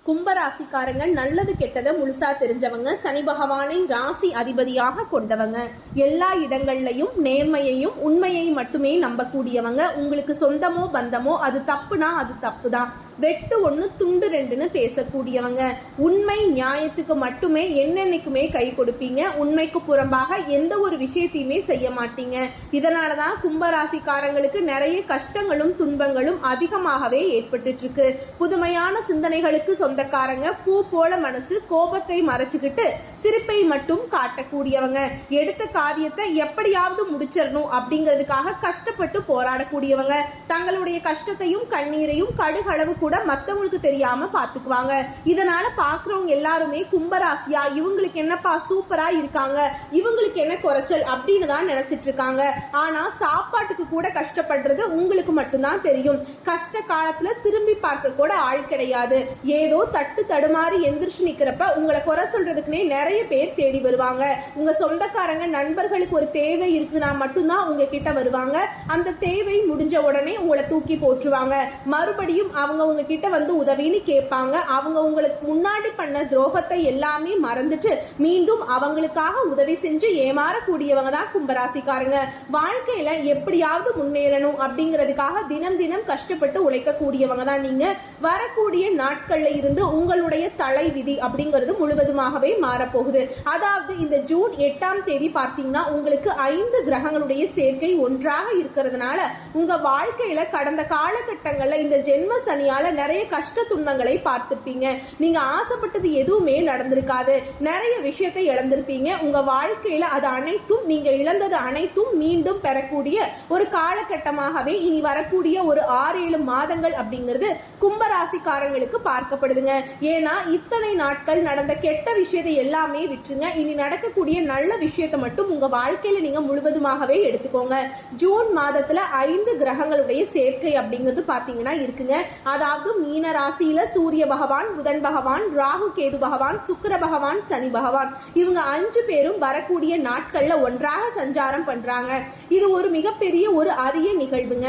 கும்பராசிக்காரங்க நல்லது கெட்டதை முழுசா தெரிஞ்சவங்க, சனி பகவானை ராசி அதிபதியாக கொண்டவங்க, எல்லா இடங்கள்லையும் நேர்மையையும் உண்மையை மட்டுமே நம்பக்கூடியவங்க. உங்களுக்கு சொந்தமோ பந்தமோ அது தப்புனா அது தப்பு தான், வெட்டு ஒன்று துண்டு ரெண்டுன்னு பேசக்கூடியவங்க. உண்மை நியாயத்துக்கு மட்டுமே என்னென்னைக்குமே கை கொடுப்பீங்க. உண்மைக்கு புறம்பாக எந்த ஒரு விஷயத்தையுமே செய்ய மாட்டீங்க. இதனாலதான் கும்பராசிக்காரங்களுக்கு நிறைய கஷ்டங்களும் துன்பங்களும் அதிகமாகவே ஏற்பட்டு இருக்கு. புதுமையான சிந்தனைகளுக்கு சொந்தக்காரங்க, பூ போல மனசு, கோபத்தை மறைச்சுக்கிட்டு சிரிப்பை மட்டும் காட்டக்கூடியவங்க. எடுத்த காரியத்தை எப்படியாவது முடிச்சிடணும் அப்படிங்கிறதுக்காக கஷ்டப்பட்டு போராடக்கூடியவங்க. தங்களுடைய கஷ்டத்தையும் கண்ணீரையும் கடுகளவு கூட மற்றவங்களுக்கு தெரியாம பாத்துக்குவாங்க. இதனால பாக்குறவங்க எல்லாருமே கும்பராசியா, இவங்களுக்கு என்னப்பா சூப்பரா இருக்காங்க, இவங்களுக்கு என்ன குறைச்சல் அப்படின்னு தான் நினைச்சிட்டு இருக்காங்க. ஆனா சாப்பாட்டுக்கு கூட கஷ்டப்படுறது உங்களுக்கு மட்டும்தான் தெரியும். கஷ்ட காலத்துல திரும்பி பார்க்க கூட ஆள் கிடையாது. ஏதோ தட்டு தடுமாறி எந்திரிச்சு நிக்கிறப்ப உங்களை குறை சொல்றதுக்குன்னே நிறைய பேர் தேடி வருவாங்க. உங்க சொந்தக்காரங்க நண்பர்களுக்கு ஒரு தேவை இருக்குதுன்னா மட்டும்தான் உங்ககிட்ட வருவாங்க. அந்த தேவை முடிஞ்ச உடனே உங்களை தூக்கி போட்டுருவாங்க. மறுபடியும் அவங்க உங்ககிட்ட வந்து உதவின்னு கேட்பாங்க. அவங்க உங்களுக்கு முன்னாடி பண்ண துரோகத்தை எல்லாமே மறந்துட்டு மீண்டும் அவங்களுக்காக உதவி செஞ்சு ஏமாறக்கூடியவங்க தான் கும்பராசிக்காரங்க. வாழ்க்கையில எப்படியாவது முன்னேறணும் அப்படிங்கிறதுக்காக தினம் தினம் கஷ்டப்பட்டு உழைக்கக்கூடியவங்க தான் நீங்க. வரக்கூடிய நாட்கள்ல இருந்து உங்களுடைய தலை விதி அப்படிங்கிறது முழுவதுமாகவே மாறப்போகுது. அதாவது இந்த ஜூன் 8ஆம் தேதி பார்த்தீங்கன்னா உங்களுக்கு 5 கிரகங்களுடைய சேர்க்கை ஒன்றாக இருக்கிறதுனால உங்க வாழ்க்கையில கடந்த காலகட்டங்கள்ல இந்த ஜென்ம சனியால நிறைய கஷ்ட துன்பங்களை பார்த்திருப்பீங்க. நீங்க ஆசைப்பட்டது எதுவுமே நடந்திருக்காது. நிறைய விஷயத்தை இழந்திருப்பீங்க. உங்க வாழ்க்கையில அது அனைத்தும், நீங்க இழந்தது அனைத்தும் மீண்டும் பெறக்கூடிய ஒரு காலகட்டமாகவே இனி வரக்கூடிய ஒரு 6-7 மாதங்கள் அப்படிங்கிறது கும்பராசிக்காரங்களுக்கு பார்க்கப்படுதுங்க. ஏன்னா இத்தனை நாட்கள் நடந்த கெட்ட விஷயத்தை எல்லாமே விட்டுருங்க. இனி நடக்கக்கூடிய நல்ல விஷயத்தை மட்டும் உங்க வாழ்க்கையில நீங்க முழுவதுமாகவே எடுத்துக்கோங்க. ஜூன் மாதத்துல 5 கிரகங்களுடைய சேர்க்கை அப்படிங்கிறது பாத்தீங்கன்னா இருக்குங்க. அதாவது மீன ராசியில சூரிய பகவான், புதன் பகவான், ராகு கேது பகவான், சுக்கிர பகவான், சனி பகவான், இவங்க 5 பேரும் வரக்கூடிய நாட்கள்ல ஒன்றாக சஞ்சாரம் பண்றாங்க. இது ஒரு மிகப்பெரிய ஒரு அரிய நிகழ்வுங்க.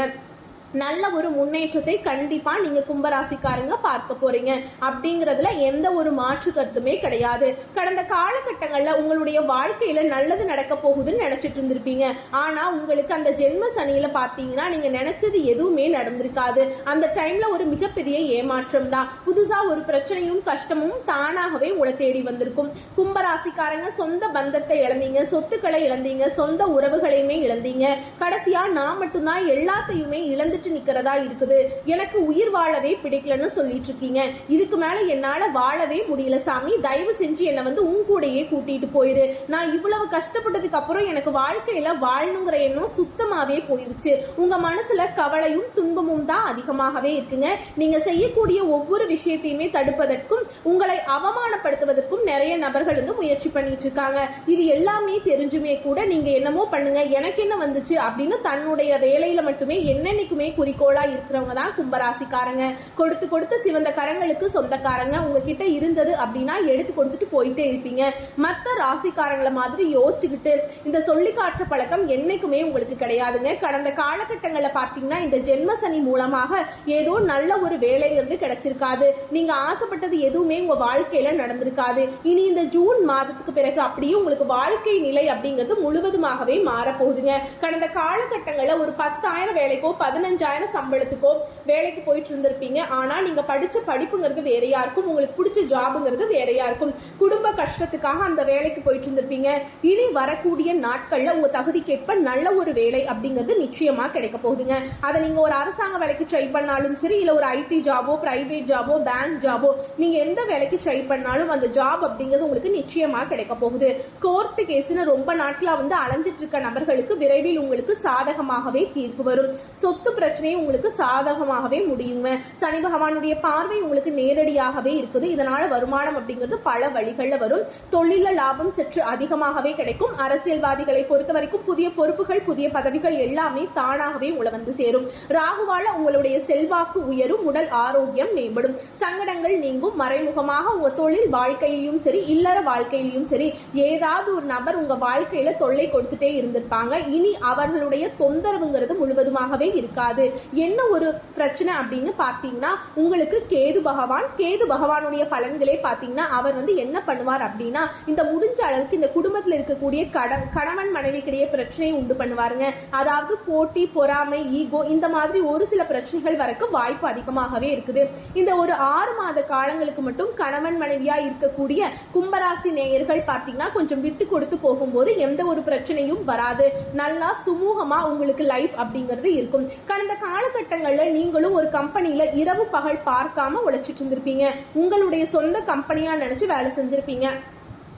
நல்ல ஒரு முன்னேற்றத்தை கண்டிப்பா நீங்க கும்பராசிக்காரங்க பார்க்க போறீங்க அப்படிங்கறதுல எந்த ஒரு மாற்று கருத்துமே கிடையாது. கடந்த காலகட்டங்கள்ல உங்களுடைய வாழ்க்கையில நல்லது நடக்க போகுதுன்னு நினைச்சிட்டு இருந்திருப்பீங்க. ஆனா உங்களுக்கு அந்த ஜென்ம சனியில பாத்தீங்கன்னா நீங்க நினைச்சது எதுவுமே நடந்திருக்காது. அந்த டைம்ல ஒரு மிகப்பெரிய ஏமாற்றம் தான். புதுசா ஒரு பிரச்சனையும் கஷ்டமும் தானாகவே உங்களை தேடி வந்திருக்கும். கும்பராசிக்காரங்க சொந்த பந்தத்தை இழந்தீங்க, சொத்துக்களை இழந்தீங்க, சொந்த உறவுகளையுமே இழந்தீங்க. கடைசியா நான் மட்டும்தான் எல்லாத்தையுமே இழந்து நிக்கிறதா இருக்குது, எனக்கு உயிர் வாழவே பிடிக்கலன்னு சொல்லிட்டு இருக்கீங்க. இதுக்கு மேல என்னால வாழவே முடியல சாமி, தயவு செஞ்சு என்னை வந்து உன் கூடையே கூட்டிட்டு போயிரு. நான் இவ்வளவு கஷ்டப்பட்டதுக்கு அப்புறம் எனக்கு வாழ்க்கையில வாழணுங்கிற எண்ணம் சுத்தமாவே போயிருச்சு. உங்க மனசுல கவலையும் துன்பமும் தான் அதிகமாகவே இருக்குங்க. நீங்க செய்யக்கூடிய ஒவ்வொரு விஷயத்தையுமே தடுப்பதற்கும் உங்களை அவமானப்படுத்துவதற்கும் நிறைய நபர்கள் வந்து முயற்சி பண்ணிட்டு இருக்காங்க. இது எல்லாமே தெரிஞ்சுமே கூட நீங்க என்னமோ பண்ணுங்க, எனக்கு என்ன வந்துச்சு அப்படின்னு தன்னுடைய வேலையில மட்டுமே என்னென்னைக்குமே குறிக்கோளா இருக்கிறவங்க தான் கும்பராசிக்காரங்க. கொடுத்து கொடுத்து சிவந்த கரங்களுக்கு சொந்தக்காரங்க. உங்ககிட்ட இருந்தது அப்படின்னா எடுத்து கொடுத்துட்டு போயிட்டே இருப்பீங்க. மற்ற ராசிக்காரங்களை மாதிரி யோசிச்சுக்கிட்டு இந்த சொல்லி காட்டுற பழக்கம் என்னைக்குமே உங்களுக்கு கிடையாதுங்க. கடந்த காலகட்டங்களில் பார்த்தீங்கன்னா இந்த ஜென்ம சனி மூலமாக ஏதோ நல்ல ஒரு வேலைங்கிறது கிடைச்சிருக்காது. நீங்க ஆசைப்பட்டது எதுவுமே உங்க வாழ்க்கையில நடந்திருக்காது. இனி இந்த ஜூன் மாதத்துக்கு பிறகு அப்படியே உங்களுக்கு வாழ்க்கை நிலை அப்படிங்கிறது முழுவதுமாகவே மாறப்போகுதுங்க. கடந்த காலகட்டங்களில் ஒரு 10,000 வேலைக்கோ 15,000 சம்பளத்துக்கோ வேலைக்கு போயிட்டு இருந்திருப்பீங்க. ஆனா நீங்க படிச்ச படிப்புங்கிறது வேறையா இருக்கும், உங்களுக்கு பிடிச்ச ஜாபுங்கிறது வேறையா இருக்கும். குடும்ப கஷ்டத்துக்காக அந்த வேலைக்கு போயிட்டு இருந்திருப்பீங்க. இனி வரக்கூடிய நாட்கள்ல உங்க தகுதிக்கேற்ப நல்ல ஒரு வேலை அப்படிங்கிறது நிச்சயமா கிடைக்க போகுதுங்க. அதை நீங்க ஒரு அரசாங்க வேலைக்கு ட்ரை பண்ணாலும் சரி, இல்ல ஒரு ஐடி ஜாபோ, பிரைவேட் ஜாபோ, பேங்க் ஜாபோ, நீங்க எந்த வேலைக்கு ட்ரை பண்ணாலும் அந்த ஜாப் அப்படிங்கிறது உங்களுக்கு நிச்சயமா கிடைக்க போகுது. கோர்ட்டு கேஸ்னு ரொம்ப நாட்களா வந்து அலைஞ்சிட்டு இருக்க நபர்களுக்கு விரைவில் உங்களுக்கு சாதகமாகவே தீர்ப்பு வரும். சொத்து பிரச்சனையை உங்களுக்கு சாதகமாகவே முடியுங்க. சனி பகவானுடைய பார்வை உங்களுக்கு நேரடியாகவே இருக்குது. இதனால வருமானம் அப்படிங்கிறது பல வழிகள்ல வரும். தொழில லாபம் சற்று அதிகமாகவே கிடைக்கும். அரசியல்வாதிகளை பொறுத்த வரைக்கும் புதிய பொறுப்புகள், புதிய பதவிகள் எல்லாமே தானாகவே உங்களை வந்து சேரும். ராகுவால உங்களுடைய செல்வாக்கு உயரும், உடல் ஆரோக்கியம் மேம்படும், சங்கடங்கள் நீங்கும். மறைமுகமாக உங்க தொழில் வாழ்க்கையிலும் சரி, இல்லற வாழ்க்கையிலும் சரி, ஏதாவது ஒரு நபர் உங்க வாழ்க்கையில தொல்லை கொடுத்துட்டே இருந்திருப்பாங்க. இனி அவர்களுடைய தொந்தரவுங்கிறது முழுவதுமாகவே இருக்காது. இருக்காது. என்ன ஒரு பிரச்சனை அப்படின்னு பார்த்தீங்கன்னா, உங்களுக்கு கேது பகவானுடைய பலன்களே பார்த்தீங்கன்னா அவர் வந்து என்ன பண்ணுவார் அப்படின்னா, இந்த முடிஞ்ச அளவுக்கு இந்த குடும்பத்தில் இருக்கக்கூடிய கணவன் மனைவிக்கிடையே பிரச்சனையை உண்டு பண்ணுவாருங்க. அதாவது போட்டி, பொறாமை, ஈகோ இந்த மாதிரி ஒரு சில பிரச்சனைகள் வரக்கு வாய்ப்பு அதிகமாகவே இருக்குது. இந்த ஒரு 6 மாத காலங்களுக்கு மட்டும் கணவன் மனைவியா இருக்கக்கூடிய கும்பராசி நேயர்கள் பார்த்தீங்கன்னா கொஞ்சம் விட்டு கொடுத்து போகும்போது எந்த ஒரு பிரச்சனையும் வராது. நல்லா சுமூகமா உங்களுக்கு லைஃப் அப்படிங்கிறது இருக்கும். கடந்த காலகட்டங்களில் நீங்களும் ஒரு கம்பெனியில இரவு பகல் பார்க்காம உழைச்சிட்டு இருந்திருப்பீங்க. உங்களுடைய சொந்த கம்பெனியா நினைச்சு வேலை செஞ்சிருப்பீங்க.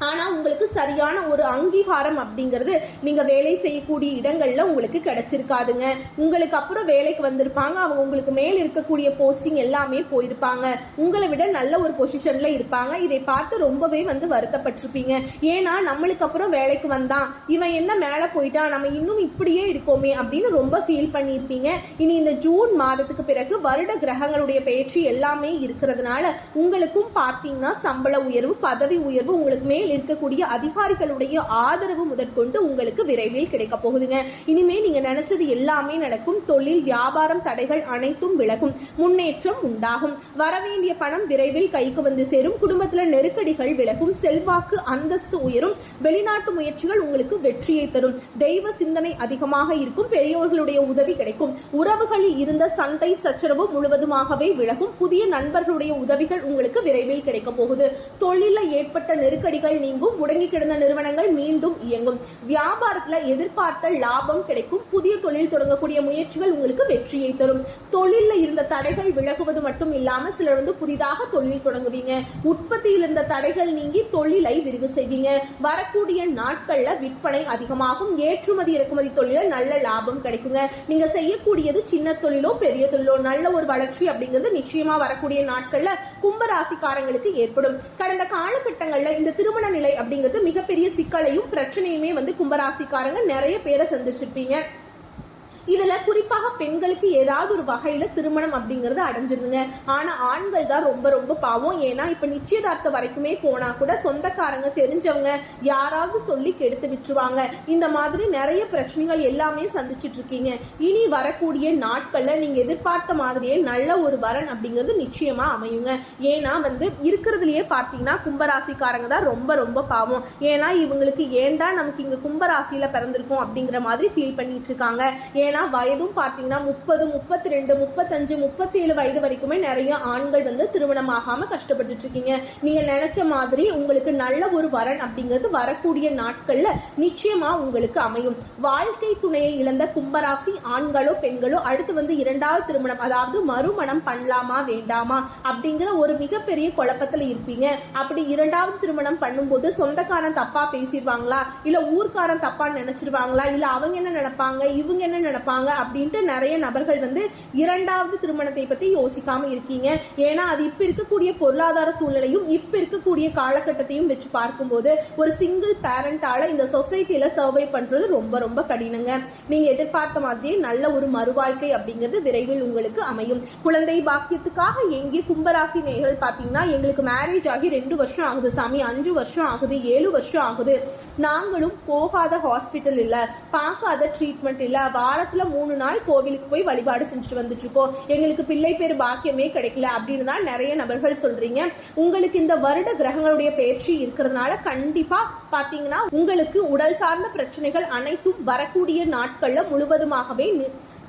ஆனால் உங்களுக்கு சரியான ஒரு அங்கீகாரம் அப்படிங்கிறது நீங்கள் வேலை செய்யக்கூடிய இடங்களில் உங்களுக்கு கிடைச்சிருக்காதுங்க. உங்களுக்கு அப்புறம் வேலைக்கு வந்திருப்பாங்க, அவங்க உங்களுக்கு மேல் இருக்கக்கூடிய போஸ்டிங் எல்லாமே போயிருப்பாங்க, உங்களை விட நல்ல ஒரு பொசிஷனில் இருப்பாங்க. இதை பார்த்து ரொம்பவே வந்து வருத்தப்பட்டிருப்பீங்க. ஏன்னா நம்மளுக்கு அப்புறம் வேலைக்கு வந்தான், இவன் என்ன மேலே போயிட்டான், நம்ம இன்னும் இப்படியே இருக்கோமே அப்படின்னு ரொம்ப ஃபீல் பண்ணியிருப்பீங்க. இனி இந்த ஜூன் மாதத்துக்கு பிறகு வருட கிரகங்களுடைய பயிற்சி எல்லாமே இருக்கிறதுனால உங்களுக்கும் பார்த்தீங்கன்னா சம்பள உயர்வு, பதவி உயர்வு, உங்களுக்கு மேல் இருக்கக்கூடிய அதிகாரிகளுடைய ஆதரவு முதற்கொண்டு உங்களுக்கு விரைவில் கிடைக்க போகுதுங்க. இனிமே நீங்க நினைச்சது எல்லாமே நடக்கும். தொழில், வியாபாரம் தடைகள் அனைத்தும் விலகும், முன்னேற்றம் உண்டாகும். வரவேண்டிய பணம் விரைவில் கைக்கு வந்து சேரும். குடும்பத்துல நெருக்கடிகள் விலகும், செல்வாக்கு அந்தஸ்து உயரும். வெளிநாட்டு முயற்சிகள் உங்களுக்கு வெற்றியை தரும். தெய்வ சிந்தனை அதிகமாக இருக்கும். பெரியோர்களுடைய உதவி கிடைக்கும். உறவுகளில் இருந்த சண்டை சச்சரவு முழுவதுமாகவே விலகும். புதிய நண்பர்களுடைய உதவிகள் உங்களுக்கு விரைவில் கிடைக்க போகுது. தொழிலில் ஏற்பட்ட நெருக்கடிகள் நீங்கும். முடங்கி கிடந்த நிறுவனங்கள் மீண்டும் இயங்கும். வியாபாரத்தில் எதிர்பார்த்த லாபம் கிடைக்கும். புதிய தொழில் தொடங்கக்கூடிய முயற்சிகள் உங்களுக்கு வெற்றியை தரும். தொழிலில் இருந்த தடைகள் விலகுவது மட்டும் இல்லாம சிலர் வந்து புதிதாக தொழில் தொடங்குவீங்க. உற்பத்தியில் இருந்த தடைகள் நீங்கி தொழிலை விரிவு செய்வீங்க. வரக்கூடிய நாட்கள்ல விற்பனை அதிகமாகும். ஏற்றுமதி இறக்குமதி தொழில நல்ல லாபம் கிடைக்குங்க. நீங்க செய்யக்கூடியது சின்ன தொழிலோ பெரிய தொழிலோ நல்ல ஒரு வளர்ச்சி அப்படிங்கிறது நிச்சயமா வரக்கூடிய நாட்கள்ல கும்பராசிக்காரங்களுக்கு ஏற்படும். கடந்த காலகட்டங்கள்ல இந்த திருமண நிலை அப்படிங்கிறது மிகப்பெரிய சிக்கலையும் பிரச்சனையுமே வந்து கும்பராசிக்காரங்க நிறைய பேரை சந்திச்சிருப்பீங்க. இதுல குறிப்பாக பெண்களுக்கு ஏதாவது ஒரு வகையில திருமணம் அப்படிங்கறது அடைஞ்சிருந்துங்க. ஆனா ஆண்கள் தான் ரொம்ப ரொம்ப பாவம். ஏன்னா இப்ப நிச்சயதார்த்த வரைக்குமே போனா கூட சொந்தக்காரங்க, தெரிஞ்சவங்க யாராவது சொல்லி கெடுத்து விட்டுருவாங்க. இந்த மாதிரி நிறைய பிரச்சனைகள் எல்லாமே சந்திச்சுட்டு இருக்கீங்க. இனி வரக்கூடிய நாட்கள்ல நீங்க எதிர்பார்த்த மாதிரியே நல்ல ஒரு வரன் அப்படிங்கிறது நிச்சயமா அமையுங்க. ஏன்னா வந்து இருக்கிறதுலயே பார்த்தீங்கன்னா கும்பராசிக்காரங்க தான் ரொம்ப ரொம்ப பாவம். ஏன்னா இவங்களுக்கு ஏண்டா நமக்கு இங்க கும்பராசியில பிறந்திருக்கோம் அப்படிங்கிற மாதிரி ஃபீல் பண்ணிட்டு இருக்காங்க. ஏன்னா வயதும் பார்த்தீங்கன்னா 30, 32, 35, 37 வயது வரைக்குமே நிறைய ஆண்கள் வந்து திருமணம் ஆகாம கஷ்டப்பட்டு இருக்கீங்க. நீங்க நினைச்ச மாதிரி உங்களுக்கு நல்ல ஒரு வரன் அப்படிங்கிறது வரக்கூடிய நாட்கள்ல நிச்சயமா உங்களுக்கு அமையும். வாழ்க்கை துணையை இழந்த கும்பராசி ஆண்களோ பெண்களோ அடுத்து வந்து 2வது திருமணம், அதாவது மறுமணம் பண்ணலாமா வேண்டாமா அப்படிங்கிற ஒரு மிகப்பெரிய குழப்பத்துல இருப்பீங்க. அப்படி 2வது திருமணம் பண்ணும்போது சொந்தக்காரன் தப்பா பேசிடுவாங்களா, இல்ல ஊர்க்காரன் தப்பா நினைச்சிருவாங்களா, இல்ல அவங்க என்ன நினைப்பாங்க, இவங்க என்ன நினைப்பாங்க அப்படின்ட்டு நிறைய நபர்கள் வந்து 2வது திருமணத்தை பத்தி யோசிக்காம இருக்கீங்க. ஏன்னா அது இப்ப இருக்கக்கூடிய பொருளாதார சூழ்நிலையும் இப்ப இருக்கக்கூடிய காலகட்டத்தையும் வச்சு பார்க்கும்போது ஒரு சிங்கிள் பேரண்டால இந்த சொசைட்டில சர்வை பண்றது ரொம்ப ரொம்ப கடினங்க. நீங்க எதிர்பார்த்த மாதிரியே நல்ல ஒரு மறுவாழ்க்கை அப்படிங்கிறது விரைவில் உங்களுக்கு அமையும். குழந்தை பாக்கியத்துக்காக எங்கே கும்பராசி நேயர்கள் பாத்தீங்கன்னா, எங்களுக்கு மேரேஜ் ஆகி 2 வருஷம் ஆகுது சாமி, 5 வருஷம் ஆகுது, 7 வருஷம் ஆகுது, நாங்களும் போகாத ஹாஸ்பிட்டல் இல்ல, பார்க்காத ட்ரீட்மெண்ட் இல்ல, வாரத்துல 3 நாள் கோவிலுக்கு போய் வழிபாடு செஞ்சுட்டு வந்துட்டு இருக்கோம், எங்களுக்கு பிள்ளை பேர் பாக்கியமே கிடைக்கல அப்படின்னு தான் நிறைய நபர்கள் சொல்றீங்க. உங்களுக்கு இந்த வருட கிரகங்களுடைய பயிற்சி இருக்கிறதுனால கண்டிப்பா பாத்தீங்கன்னா உங்களுக்கு உடல் சார்ந்த பிரச்சனைகள் அனைத்தும் வரக்கூடிய நாட்கள்ல முழுவதுமாகவே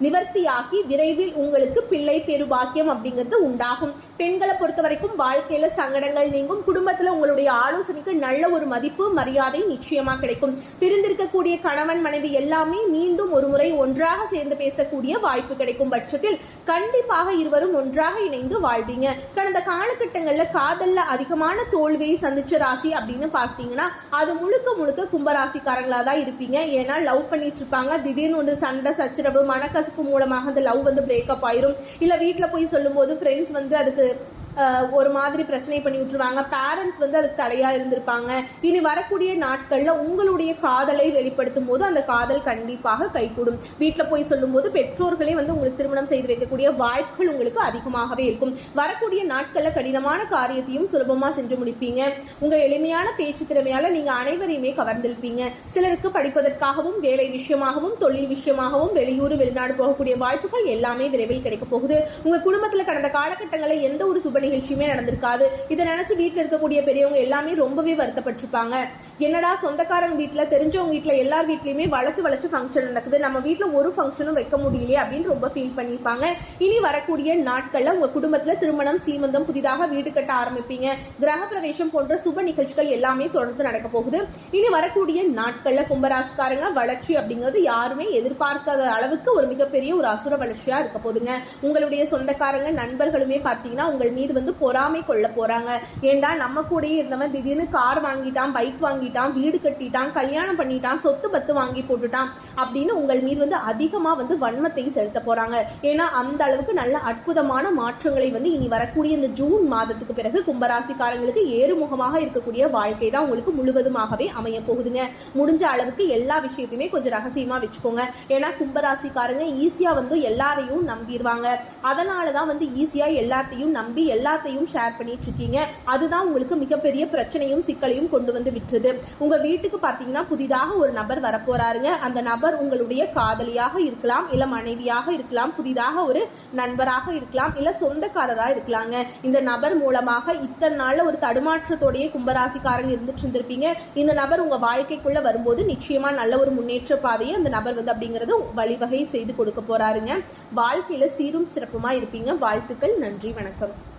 நிவர்த்தியாகி விரைவில் உங்களுக்கு பிள்ளை பெரு பாக்கியம் அப்படிங்கிறது உண்டாகும். பெண்களை பொறுத்த வரைக்கும் வாழ்க்கையில சங்கடங்கள் நீங்கும். குடும்பத்துல உங்களுடைய ஆலோசனைக்கு நல்ல ஒரு மதிப்பு மரியாதை நிச்சயமா கிடைக்கும். பிரிந்திருக்கக்கூடிய கணவன் மனைவி எல்லாமே மீண்டும் ஒரு முறை ஒன்றாக சேர்ந்து பேசக்கூடிய வாய்ப்பு கிடைக்கும் பட்சத்தில் கண்டிப்பாக இருவரும் ஒன்றாக இணைந்து வாழ்வீங்க. கடந்த காலகட்டங்கள்ல காதல்ல அதிகமான தோல்வியை சந்திச்ச ராசி அப்படின்னு பார்த்தீங்கன்னா அது முழுக்க முழுக்க கும்பராசிக்காரங்களா தான் இருப்பீங்க. ஏன்னா லவ் பண்ணிட்டு இருப்பாங்க, திடீர்னு ஒரு சண்டை சச்சரவு மனக்கசப்பு மூலமாக அந்த லவ் வந்து பிரேக்கப் ஆயிரும். இல்ல வீட்டுல போய் சொல்லும் போது ஃப்ரெண்ட்ஸ் வந்து அதுக்கு ஒரு மாதிரி பிரச்சனை பண்ணி விட்டுருவாங்க. பேரண்ட்ஸ் வந்து அதுக்கு தடையா இருந்திருப்பாங்க. இனி வரக்கூடிய நாட்கள்ல உங்களுடைய காதலை வெளிப்படுத்தும் போது அந்த காதல் கண்டிப்பாக கைகூடும். வீட்டுல போய் சொல்லும் போது பெற்றோர்களே வந்து உங்களுக்கு திருமணம் செய்து வைக்கக்கூடிய வாய்ப்புகள் உங்களுக்கு அதிகமாகவே இருக்கும். வரக்கூடிய நாட்கள்ல கடினமான காரியத்தையும் சுலபமா செஞ்சு முடிப்பீங்க. உங்க எளிமையான பேச்சு திறமையால நீங்க அனைவரையுமே கவர்ந்திருப்பீங்க. சிலருக்கு படிப்பதற்காகவும் வேலை விஷயமாகவும் தொழில் விஷயமாகவும் வெளியூர் வெளிநாடு போகக்கூடிய வாய்ப்புகள் எல்லாமே விரைவில் கிடைக்க போகுது. உங்க குடும்பத்துல கடந்த காலகட்டங்களில் எந்த ஒரு சுப நிகழ்ச்சியுமே நடந்திருக்காது. இதை நினைச்சு வீட்டுல இருக்கக்கூடிய பெரியவங்க எல்லாமே ரொம்பவே வருத்தப்பட்டிருப்பாங்க. என்னடா சொந்தக்காரங்க வீட்டுல தெரிஞ்சவங்க வீட்டுல எல்லார் வீட்லயுமே வளைச்சு ஃபங்க்ஷன் நடக்குது, நம்ம வீட்டுல ஒரு ஃபங்க்ஷனும் வைக்க முடியலையே அப்படின்னு ரொம்ப ஃபீல் பண்ணியிருப்பாங்க. இனி வரக்கூடிய நாட்கள்ல உங்க குடும்பத்துல திருமணம், சீமந்தம், புதிதாக வீடு கட்ட ஆரம்பிப்பீங்க. கிரக பிரவேசம் போன்ற சுப நிகழ்ச்சிகள் எல்லாமே தொடர்ந்து நடக்க போகுது. இனி வரக்கூடிய நாட்கள்ல கும்பராசிக்காரங்க வளர்ச்சி அப்படிங்கிறது யாருமே எதிர்பார்க்காத அளவுக்கு ஒரு மிகப்பெரிய ஒரு அசுர வளர்ச்சியா இருக்க போதுங்க. உங்களுடைய சொந்தக்காரங்க நண்பர்களுமே பார்த்தீங்கன்னா உங்கள் மீது வந்து பொறாமை கொள்ள போறாங்க. ஏண்டா நம்ம கூடயே இருந்தவன் திடீர்னு கார் வாங்கிட்டான், பைக் வாங்கிட்டான், வீடு கட்டிட்டான், கல்யாணம் பண்ணிட்டான், சொத்து பத்து வாங்கி போட்டுட்டான் அப்படின்னு உங்கள் மீது வந்து அதிகமா வந்து வன்மத்தை செலுத்த போறாங்க. ஏன்னா அந்த அளவுக்கு நல்ல அற்புதமான மாற்றங்களை வந்து இனி வரக்கூடிய இந்த ஜூன் மாதத்துக்கு பிறகு கும்பராசிக்காரங்களுக்கு ஏறுமுகமாக இருக்கக்கூடிய வாழ்க்கை தான் உங்களுக்கு முழுவதுமாகவே அமைய போகுதுங்க. முடிஞ்ச அளவுக்கு எல்லா விஷயத்தையுமே கொஞ்சம் ரகசியமா வச்சுக்கோங்க. ஏன்னா கும்பராசிக்காரங்க ஈஸியா வந்து எல்லாரையும் நம்பிடுவாங்க. அதனாலதான் வந்து ஈஸியா எல்லாத்தையும் நம்பி எல்லாத்தையும் ஷேர் பண்ணிட்டு இருக்கீங்க. அதுதான் உங்களுக்கு மிகப்பெரிய பிரச்சனையும் சிக்கலையும் கொண்டு வந்து விட்டுருது. உங்க வீட்டுக்கு பார்த்தீங்கன்னா புதிதாக ஒரு நபர் வரப்போறாருங்க. அந்த நபர் உங்களுடைய காதலியாக இருக்கலாம், இல்ல மனைவியாக இருக்கலாம், புதிதாக ஒரு நண்பராக இருக்கலாம், இல்ல சொந்தக்காரராக இருக்கலாங்க. இந்த நபர் மூலமாக இத்தனை நாள்ல ஒரு தடுமாற்றத்தோடைய கும்பராசிக்காரங்க இருந்துட்டு இருந்திருப்பீங்க. இந்த நபர் உங்க வாழ்க்கைக்குள்ள வரும்போது நிச்சயமா நல்ல ஒரு முன்னேற்ற பாதையை அந்த நபர் வந்து அப்படிங்கறது வழிவகை செய்து கொடுக்க போறாருங்க. வாழ்க்கையில சீரும் சிறப்புமா இருப்பீங்க. வாழ்த்துக்கள். நன்றி, வணக்கம்.